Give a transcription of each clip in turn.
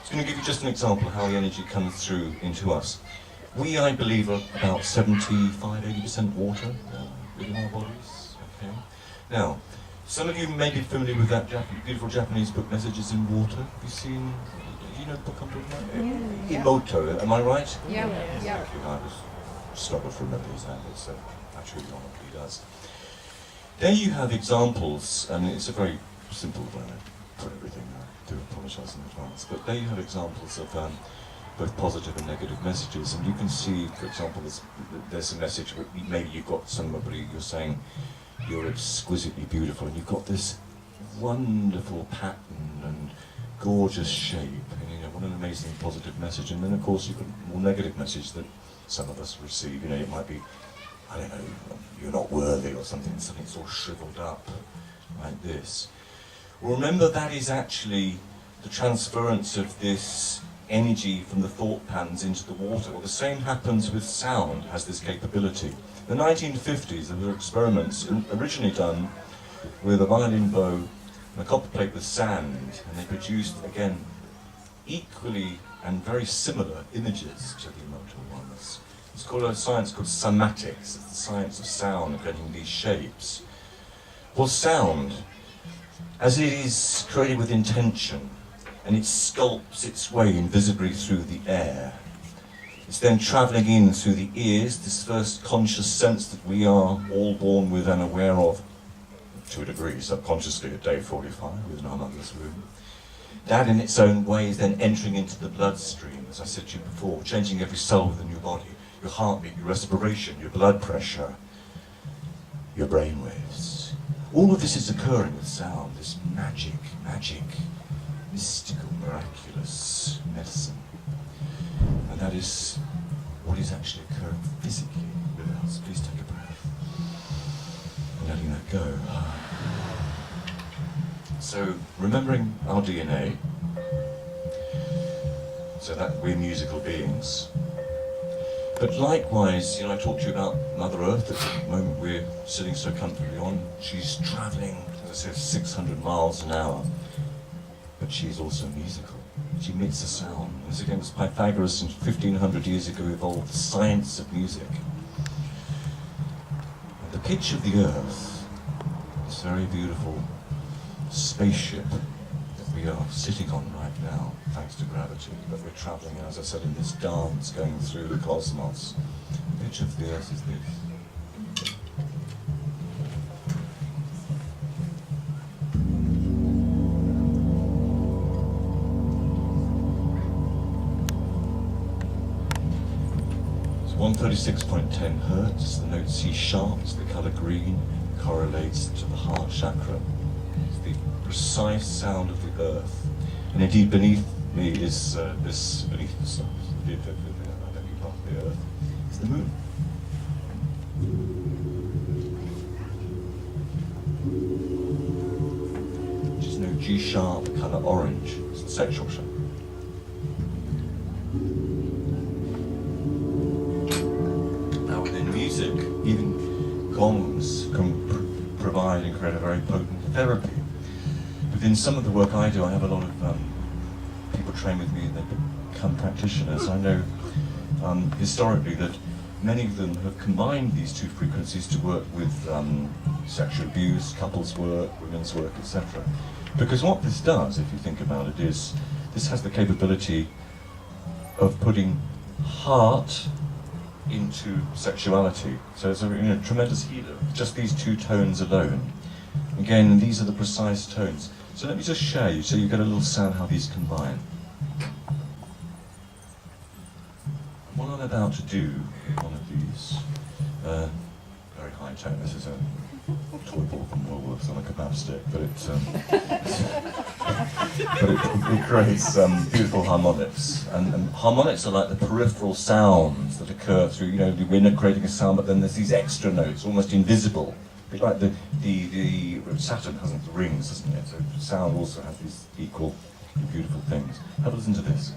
It's going to give you just an example of how the energy comes through into us. We, I believe, are about 75–80% water within our bodies. Okay. Now, some of you may be familiar with that beautiful Japanese book, Messages in Water. Have you seen? Do you know the book I'm talking about? Yeah. Emoto. Am I right? Yeah. Yeah. Okay, I just struggle to remember his handle, so I'm sure you know what he does. There you have examples, and it's a very simple way for everything. I do apologise in advance, but there you have examples of both positive and negative messages, and you can see, for example, there's a message where maybe you've got somebody, you're saying you're exquisitely beautiful, and you've got this wonderful pattern and gorgeous shape, and you know, what an amazing positive message. And then of course you've got a more negative message that some of us receive. You know, it might be, I don't know, you're not worthy or something's all shriveled up like this. Well, remember, that is actually the transference of this energy from the thought patterns into the water. Well, the same happens with sound, has this capability. In the 1950s, there were experiments originally done with a violin bow and a copper plate with sand, and they produced, again, equally and very similar images to the emotional ones. It's called a science called somatics. It's the science of sound, creating these shapes. Well, sound, as it is created with intention, and it sculpts its way invisibly through the air, it's then travelling in through the ears, this first conscious sense that we are all born with and aware of, to a degree, subconsciously at day 45 within our mother's womb. That in its own way is then entering into the bloodstream, as I said to you before, changing every cell within your body, your heartbeat, your respiration, your blood pressure, your brain waves. All of this is occurring with sound, this magic, mystical, miraculous medicine. And that is what is actually occurring physically with us. Please take a breath. And letting that go. So, remembering our DNA, so that we're musical beings. But likewise, you know, I talked to you about Mother Earth at the moment we're sitting so comfortably on. She's travelling, as I said, 600 miles an hour. But she's also musical. She emits a sound. As again, was Pythagoras 1500 years ago evolved the science of music. And the pitch of the Earth, this very beautiful spaceship that we are sitting on right now, thanks to gravity, but we're travelling, as I said, in this dance going through the cosmos. The pitch of the Earth is this. It's 136.10 hertz. The note C sharp is the colour green, correlates to the heart chakra. It's the precise sound of the Earth. And indeed, beneath me is beneath the stars, the part of the Earth, is the moon. Which is no G sharp, colour orange. It's the sexual chakra. Now within music, even gongs can provide and create a very potent therapy. Within some of the work I do, I have a lot of people train with me and they become practitioners. I know historically that many of them have combined these two frequencies to work with sexual abuse, couples work, women's work, etc. Because what this does, if you think about it, is this has the capability of putting heart into sexuality. So it's a tremendous healer, just these two tones alone. Again, these are the precise tones. So let me just show you, so you get a little sound how these combine. What I'm about to do, one of these, very high tone, this is a toy ball from Woolworths on a kebab stick, but it creates beautiful harmonics. And harmonics are like the peripheral sounds that occur through, you know, we're not creating a sound, but then there's these extra notes, almost invisible. It's like the Saturn hasn't the rings, doesn't it? So sound also has these equal beautiful things. Have a listen to this.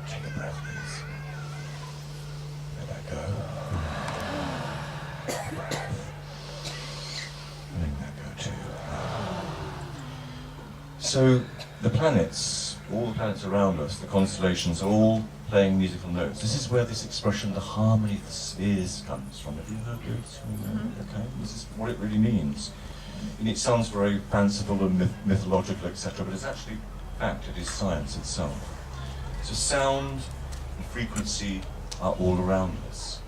Take a breath, please. Let that go. Take a breath. Letting that go too. So the planets, all the planets around us, the constellations, are all playing musical notes. This is where this expression, the harmony of the spheres, comes from. Have you heard this? Okay, this is what it really means. And it sounds very fanciful and mythological, etc., but it's actually fact. It is science itself. So sound and frequency are all around us.